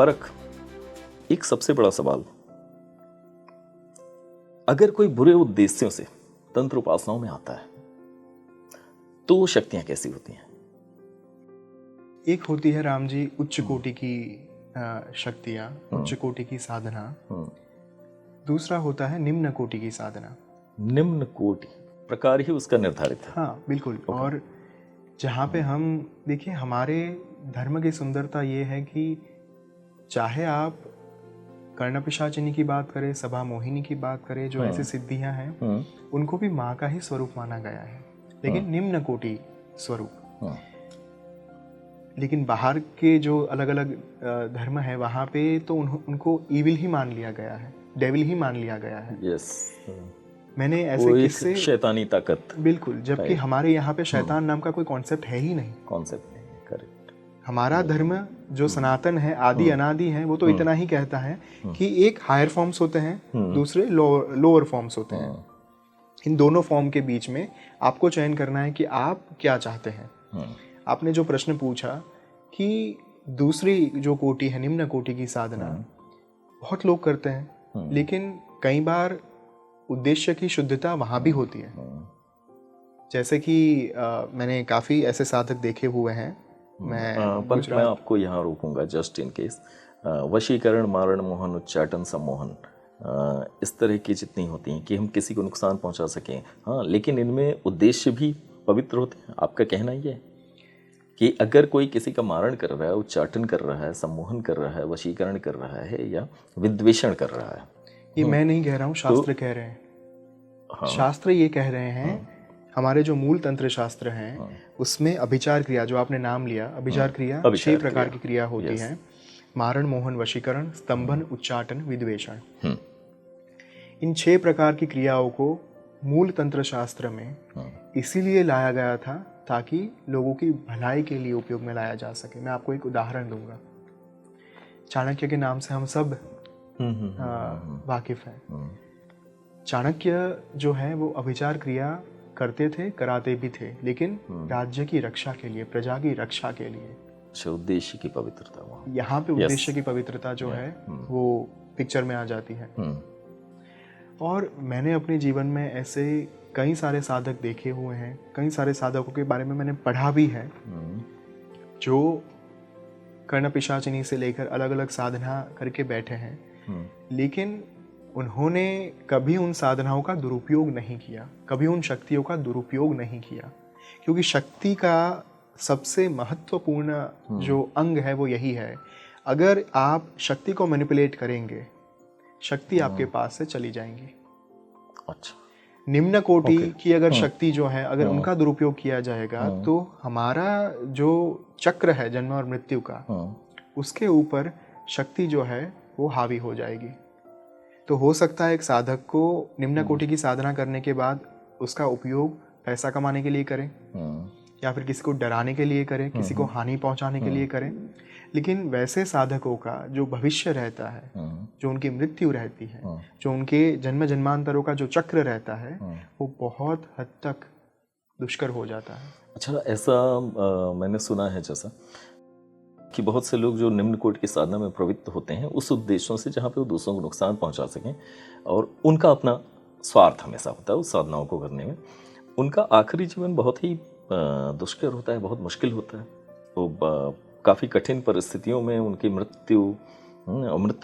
परख, एक सबसे बड़ा सवाल, अगर कोई बुरे उद्देश्यों से तंत्र उपासनाओं में आता है तो शक्तियां कैसी होती हैं? एक होती है राम जी उच्च कोटि की शक्तियां, उच्च कोटि की साधना। दूसरा होता है निम्न कोटि की साधना। निम्न कोटि प्रकार ही उसका निर्धारित है। हाँ बिल्कुल। और जहाँ पे हम देखिए, हमारे धर्म की सुंदरता ये है कि चाहे आप कर्णपिशाचिनी की बात करें, सभा मोहिनी की बात करें, जो ऐसी सिद्धियां हैं उनको भी माँ का ही स्वरूप माना गया है, लेकिन निम्न कोटि स्वरूप। लेकिन बाहर के जो अलग अलग धर्म है वहाँ पे तो उनको ईविल ही मान लिया गया है, डेविल ही मान लिया गया है। यस, मैंने ऐसे किस्से, शैतानी ताकत। बिल्कुल, जबकि हमारे यहाँ पे शैतान नाम का कोई कॉन्सेप्ट है ही नहीं। कॉन्सेप्ट नहीं, करेक्ट। हमारा धर्म जो सनातन है, आदि अनादि है, वो तो इतना ही कहता है कि एक हायर फॉर्म्स होते हैं, दूसरे लोअर फॉर्म्स होते हैं। इन दोनों फॉर्म के बीच में आपको चयन करना है कि आप क्या चाहते हैं। आपने जो प्रश्न पूछा कि दूसरी जो कोटि है, निम्न कोटि की साधना, बहुत लोग करते हैं, लेकिन कई बार उद्देश्य की शुद्धता वहाँ भी होती है। जैसे कि मैंने काफ़ी ऐसे साधक देखे हुए हैं। मैं आपको यहाँ रोकूंगा जस्ट इन केस। वशीकरण, मारण, मोहन, उच्चाटन, सम्मोहन, इस तरह की जितनी होती हैं कि हम किसी को नुकसान पहुंचा सकें, हाँ, लेकिन इनमें उद्देश्य भी पवित्र होते हैं। आपका कहना ये है कि अगर कोई किसी का मारण कर रहा है, उच्चाटन कर रहा है, सम्मोहन कर रहा है, वशीकरण कर रहा है या विद्वेषण कर रहा है, ये मैं नहीं कह रहा हूँ, शास्त्र कह रहे हैं। हाँ, शास्त्र ये कह रहे हैं, हमारे जो मूल तंत्र शास्त्र हैं उसमें अभिचार क्रिया, जो आपने नाम लिया, अभिचार क्रिया 6 प्रकार की क्रिया होती है। मारण, मोहन, वशीकरण, स्तंभन, उच्चाटन, विद्वेषण। इन 6 प्रकार की क्रियाओं को मूल तंत्र शास्त्र में इसीलिए लाया गया था ताकि लोगों की भलाई के लिए उपयोग में लाया जा सके। मैं आपको एक उदाहरण दूंगा। चाणक्य के नाम से हम सब वाकिफ हैं। चाणक्य जो है वो अभिचार क्रिया करते थे, कराते भी थे, लेकिन राज्य की रक्षा के लिए, प्रजा की रक्षा के लिए। उद्देश्य की पवित्रता वहाँ, यहाँ पे उद्देश्य की पवित्रता जो है वो पिक्चर में आ जाती है। और मैंने अपने जीवन में ऐसे कई सारे साधक देखे हुए हैं, कई सारे साधकों के बारे में मैंने पढ़ा भी है, जो कर्णपिशाचिनी से लेकर अलग अलग साधना करके बैठे हैं, लेकिन उन्होंने कभी उन साधनाओं का दुरुपयोग नहीं किया, कभी उन शक्तियों का दुरुपयोग नहीं किया, क्योंकि शक्ति का सबसे महत्वपूर्ण जो अंग है वो यही है। अगर आप शक्ति को मैनिपुलेट करेंगे, शक्ति आपके पास से चली जाएंगी। अच्छा, निम्न कोटि की अगर शक्ति जो है, अगर उनका दुरुपयोग किया जाएगा तो हमारा जो चक्र है जन्म और मृत्यु का, उसके ऊपर शक्ति जो है वो हावी हो जाएगी। तो हो सकता है एक साधक को निम्न कोटि की साधना करने के बाद उसका उपयोग पैसा कमाने के लिए करें, या फिर किसी को डराने के लिए करें, किसी को हानि पहुंचाने के लिए करें। लेकिन वैसे साधकों का जो भविष्य रहता है, जो उनकी मृत्यु रहती है, जो उनके जन्म जन्मांतरों का जो चक्र रहता है, वो बहुत हद तक दुष्कर हो जाता है। अच्छा, ऐसा मैंने सुना है जैसा कि बहुत से लोग जो निम्न कोटि की साधना में प्रवृत्त होते हैं उस उद्देश्यों से जहाँ पे वो दूसरों को नुकसान पहुँचा सकें, और उनका अपना स्वार्थ हमेशा होता है उस साधनाओं को करने में, उनका आखिरी जीवन बहुत ही दुष्कर होता है, बहुत मुश्किल होता है। वो काफ़ी कठिन परिस्थितियों में उनकी मृत्यु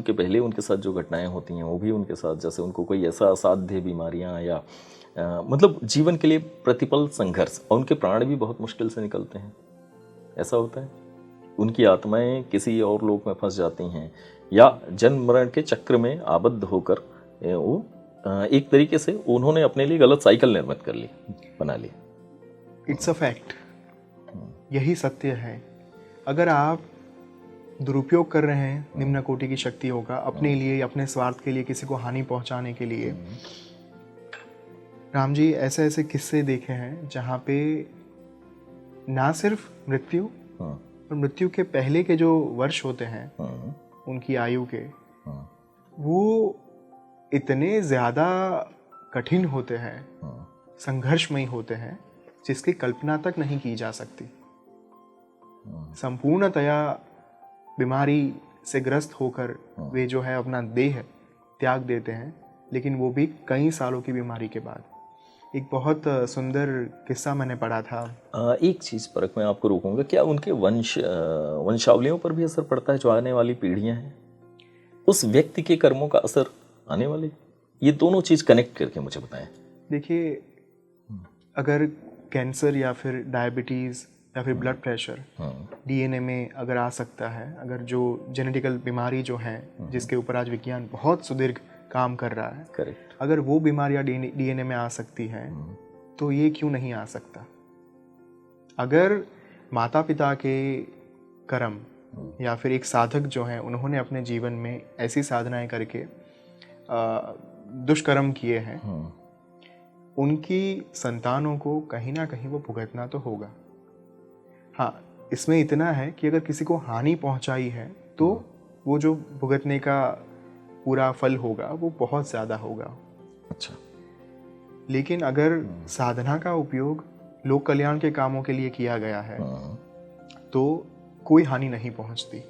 के पहले उनके साथ जो घटनाएं होती हैं वो भी उनके साथ, जैसे उनको कोई ऐसा असाध्य बीमारियां या मतलब जीवन के लिए प्रतिपल संघर्ष, और उनके प्राण भी बहुत मुश्किल से निकलते हैं। ऐसा होता है, उनकी आत्माएं किसी और लोक में फंस जाती हैं या जन्म मरण के चक्र में आबद्ध होकर वो एक तरीके से उन्होंने अपने लिए गलत साइकिल निर्मित कर ली, बना ली। इट्स अ फैक्ट, यही सत्य है। अगर आप दुरुपयोग कर रहे हैं निम्न कोटि की शक्तियों का अपने लिए, अपने स्वार्थ के लिए, किसी को हानि पहुंचाने के लिए, राम जी ऐसे ऐसे किस्से देखे हैं जहाँ पे ना सिर्फ मृत्यु और मृत्यु के पहले के जो वर्ष होते हैं उनकी आयु के, वो इतने ज़्यादा कठिन होते हैं, संघर्षमयी होते हैं, जिसकी कल्पना तक नहीं की जा सकती। संपूर्णतया बीमारी से ग्रस्त होकर वे जो है अपना देह त्याग देते हैं, लेकिन वो भी कई सालों की बीमारी के बाद। एक बहुत सुंदर किस्सा मैंने पढ़ा था। एक चीज़ पर मैं आपको रोकूंगा, क्या उनके वंशावलियों पर भी असर पड़ता है, जो आने वाली पीढ़ियां हैं उस व्यक्ति के कर्मों का असर आने वाले, ये दोनों चीज़ कनेक्ट करके मुझे बताएं। देखिए, अगर कैंसर या फिर डायबिटीज़ या फिर ब्लड प्रेशर डीएनए में अगर आ सकता है, अगर जो जेनेटिकल बीमारी जो है जिसके ऊपर आज विज्ञान बहुत सुदीर्घ काम कर रहा है, करेक्ट, अगर वो बीमारियां डीएनए में आ सकती है तो ये क्यों नहीं आ सकता। अगर माता पिता के कर्म या फिर एक साधक जो है उन्होंने अपने जीवन में ऐसी साधनाएं करके दुष्कर्म किए हैं, उनकी संतानों को कहीं ना कहीं वो भुगतना तो होगा। हाँ, इसमें इतना है कि अगर किसी को हानि पहुंचाई है तो वो जो भुगतने का पूरा फल होगा वो बहुत ज़्यादा होगा। अच्छा, लेकिन अगर साधना का उपयोग लोक कल्याण के कामों के लिए किया गया है तो कोई हानि नहीं पहुंचती,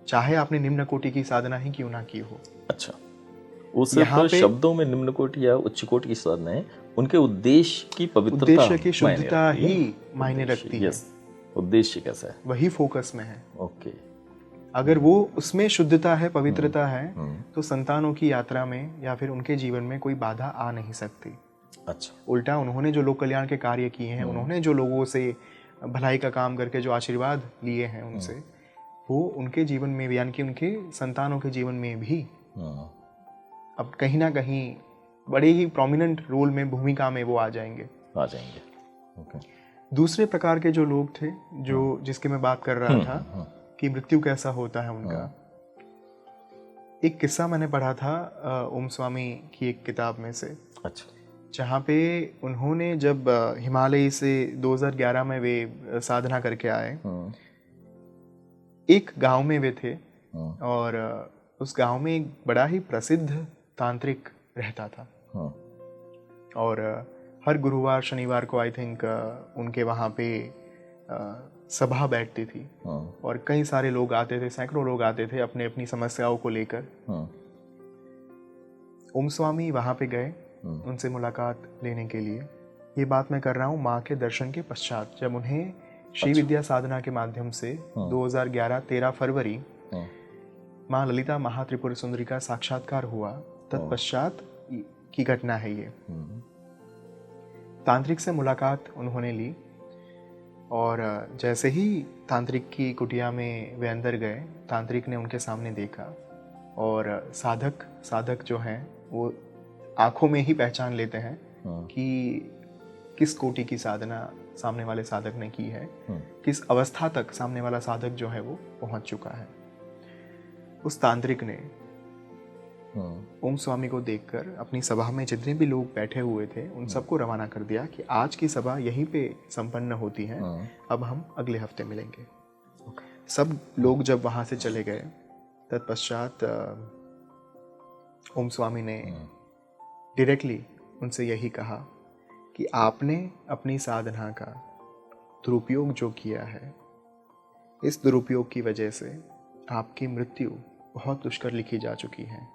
चाहे आपने निम्न कोटि की साधना ही क्यों ना की हो। अच्छा, वो सिर्फ शब्दों में निम्न कोटि या उच्च कोटि की साधनाएं, उनके उद्देश्य की पवित्रता, उद्देश्य की शुद्धता ही मायने रखती है। उद्देश्य कैसा है, वही फोकस में है। ओके, अगर वो उसमें शुद्धता है, पवित्रता है, तो संतानों की यात्रा में या फिर उनके जीवन में कोई बाधा आ नहीं सकती। अच्छा, उल्टा उन्होंने जो लोक कल्याण के कार्य किए हैं, उन्होंने जो लोगों से भलाई का काम करके जो आशीर्वाद लिए हैं उनसे, वो उनके जीवन में भी, यानी कि उनके संतानों के जीवन में भी अब कहीं ना कहीं बड़े ही प्रोमिनेंट रोल में, भूमिका में वो आ जाएंगे। ओके। दूसरे प्रकार के जो लोग थे, जो जिसके मैं बात कर रहा था कि मृत्यु कैसा होता है उनका, एक किस्सा मैंने पढ़ा था ओम स्वामी की एक किताब में से। अच्छा, जहाँ पे उन्होंने जब हिमालय से 2011 में वे साधना करके आए, एक गांव में वे थे और उस गांव में एक बड़ा ही प्रसिद्ध तांत्रिक रहता था और हर गुरुवार शनिवार को आई थिंक उनके वहाँ पे सभा बैठती थी और कई सारे लोग आते थे, सैकड़ों लोग आते थे अपने अपनी समस्याओं को लेकर। ओम स्वामी वहाँ पे गए उनसे मुलाकात लेने के लिए। ये बात मैं कर रहा हूँ माँ के दर्शन के पश्चात, जब उन्हें श्री विद्या साधना के माध्यम से 2011 13 फरवरी माँ ललिता महात्रिपुर सुंदरी का साक्षात्कार हुआ, तत्पश्चात की घटना है ये। तांत्रिक से मुलाकात उन्होंने ली और जैसे ही तांत्रिक की कुटिया में वे अंदर गए, तांत्रिक ने उनके सामने देखा और साधक जो हैं वो आंखों में ही पहचान लेते हैं कि किस कोटि की साधना सामने वाले साधक ने की है, किस अवस्था तक सामने वाला साधक जो है वो पहुंच चुका है। उस तांत्रिक ने ओम स्वामी को देखकर अपनी सभा में जितने भी लोग बैठे हुए थे उन सबको रवाना कर दिया कि आज की सभा यहीं पे संपन्न होती है, अब हम अगले हफ्ते मिलेंगे। सब लोग जब वहां से चले गए, तत्पश्चात ओम स्वामी ने डायरेक्टली उनसे यही कहा कि आपने अपनी साधना का दुरुपयोग जो किया है, इस दुरुपयोग की वजह से आपकी मृत्यु बहुत दुष्कर लिखी जा चुकी है।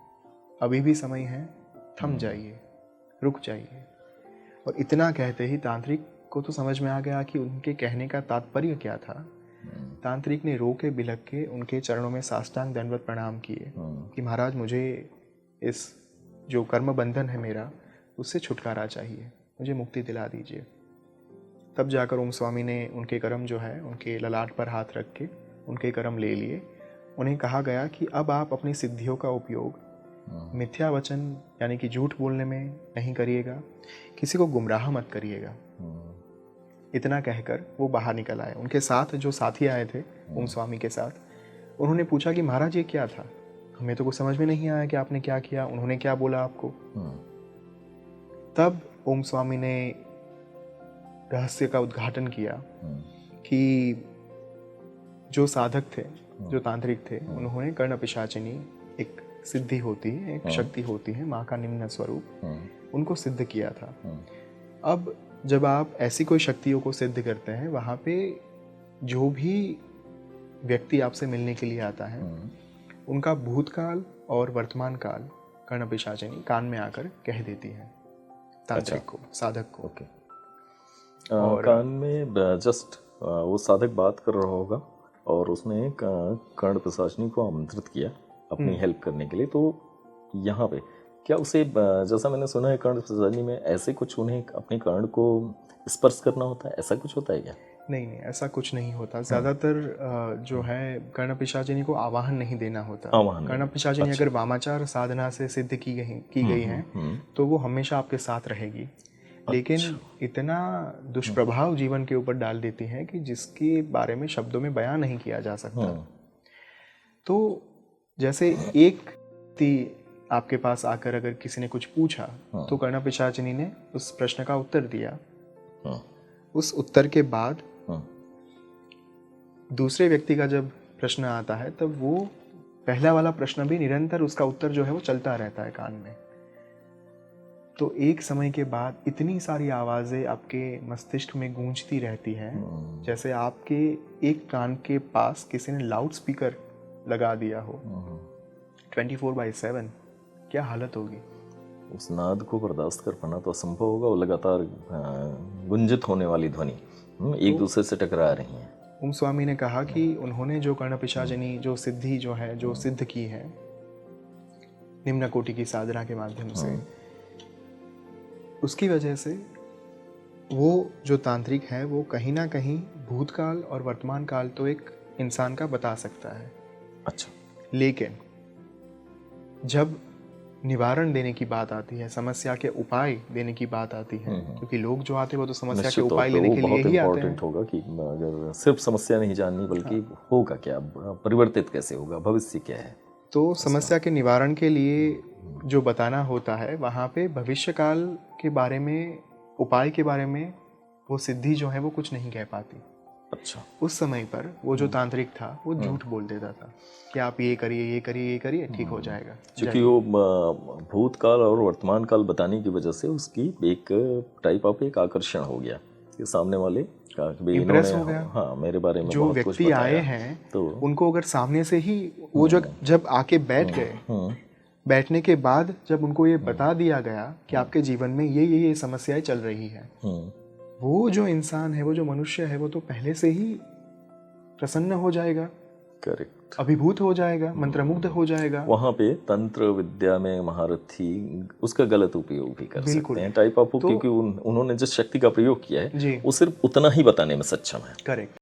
अभी भी समय है, थम जाइए, रुक जाइए। और इतना कहते ही तांत्रिक को तो समझ में आ गया कि उनके कहने का तात्पर्य क्या था। तांत्रिक ने रो के बिलख के उनके चरणों में साष्टांग दंडवत प्रणाम किए कि महाराज, मुझे इस जो कर्म बंधन है मेरा, उससे छुटकारा चाहिए, मुझे मुक्ति दिला दीजिए। तब जाकर ओम स्वामी ने उनके कर्म जो है उनके ललाट पर हाथ रख के उनके कर्म ले लिए। उन्हें कहा गया कि अब आप अपनी सिद्धियों का उपयोग मिथ्या वचन यानी कि झूठ बोलने में नहीं करिएगा, किसी को गुमराह मत करिएगा। इतना कहकर वो बाहर निकल आए। उनके साथ जो साथी आए थे ओम स्वामी के साथ, उन्होंने पूछा कि महाराज ये क्या था, हमें तो कुछ समझ में नहीं आया कि आपने क्या किया, उन्होंने क्या बोला आपको। तब ओम स्वामी ने रहस्य का उद्घाटन किया कि जो साधक थे, जो तांत्रिक थे, उन्होंने कर्ण पिशाचिनी, एक सिद्धि होती है, एक शक्ति होती है, माँ का निम्न स्वरूप, उनको सिद्ध किया था। अब जब आप ऐसी कोई शक्तियों को सिद्ध करते हैं, वहाँ पे जो भी व्यक्ति आपसे मिलने के लिए आता है, उनका भूतकाल और वर्तमान काल कर्णपिशाचिनी कान में आकर कह देती है तांत्रिक को, साधक को। ओके। कान में जस्ट वो साधक बात कर रहा होगा और उसने कर्णपिशाचिनी को आमंत्रित किया अपनी हेल्प करने के लिए, तो यहाँ पे क्या उसे, जैसा मैंने सुना है कर्णपिशाचिनी में ऐसे कुछ उन्हें अपने कर्ण को स्पर्श करना होता है, ऐसा कुछ होता है क्या? नहीं, ऐसा कुछ नहीं होता। ज़्यादातर जो है कर्णपिशाचिनी को आवाहन नहीं देना होता। कर्णपिशाचिनी अगर वामाचार साधना से सिद्ध की गई है तो वो हमेशा आपके साथ रहेगी, लेकिन इतना दुष्प्रभाव जीवन के ऊपर डाल देती है कि जिसके बारे में शब्दों में बयान नहीं किया जा सकता। तो जैसे एक आपके पास आकर अगर किसी ने कुछ पूछा तो कर्णपिशाचिनी ने उस प्रश्न का उत्तर दिया। उस उत्तर के बाद दूसरे व्यक्ति का जब प्रश्न आता है तब वो पहला वाला प्रश्न भी निरंतर उसका उत्तर जो है वो चलता रहता है कान में। तो एक समय के बाद इतनी सारी आवाज़ें आपके मस्तिष्क में गूंजती रहती हैं, जैसे आपके एक कान के पास किसी ने लाउड स्पीकर लगा दिया हो 24/7। क्या हालत होगी? उस नाद को बर्दाश्त कर पाना तो असंभव होगा। वो लगातार गुंजित होने वाली ध्वनि एक दूसरे से टकरा रही हैं। ओम स्वामी ने कहा कि उन्होंने जो कर्णपिशाचिनी जो सिद्धि जो है जो सिद्ध की है निम्न कोटि की साधना के माध्यम से, उसकी वजह से वो जो तांत्रिक है वो कहीं ना कहीं भूतकाल और वर्तमान काल तो एक इंसान का बता सकता है। अच्छा। लेकिन जब निवारण देने की बात आती है, समस्या के उपाय देने की बात आती है, क्योंकि लोग जो आते हैं वो तो समस्या के उपाय लेने के लिए ही आते हैं। होगा कि अगर सिर्फ समस्या नहीं जाननी बल्कि होगा क्या, परिवर्तित कैसे होगा, भविष्य क्या है, तो समस्या के निवारण के लिए जो बताना होता है वहाँ पे भविष्य काल के बारे में, उपाय के बारे में वो सिद्धि जो है वो कुछ नहीं कह पाती। अच्छा। उस समय पर वो जो तांत्रिक था वो झूठ बोल देता था कि आप ये करिए ये करिए ये करिए ठीक हो जाएगा, क्योंकि वो भूतकाल और वर्तमान काल बताने की वजह से उसकी एक टाइप ऑफ एक आकर्षण हो गया कि सामने वाले का इम्प्रेस हो गया। हाँ, मेरे बारे में जो व्यक्ति आए हैं तो उनको अगर सामने से ही वो जब आके बैठ गए, बैठने के बाद जब उनको ये बता दिया गया कि आपके जीवन में ये समस्याएं चल रही है, वो जो इंसान है, वो जो मनुष्य है, वो तो पहले से ही प्रसन्न हो जाएगा। करेक्ट। अभिभूत हो जाएगा, मंत्रमुग्ध हो जाएगा। वहाँ पे तंत्र विद्या में महारथी उसका गलत उपयोग भी कर सकते हैं टाइप ऑफ, क्योंकि उन्होंने जिस शक्ति का प्रयोग किया है वो सिर्फ उतना ही बताने में सक्षम है। करेक्ट।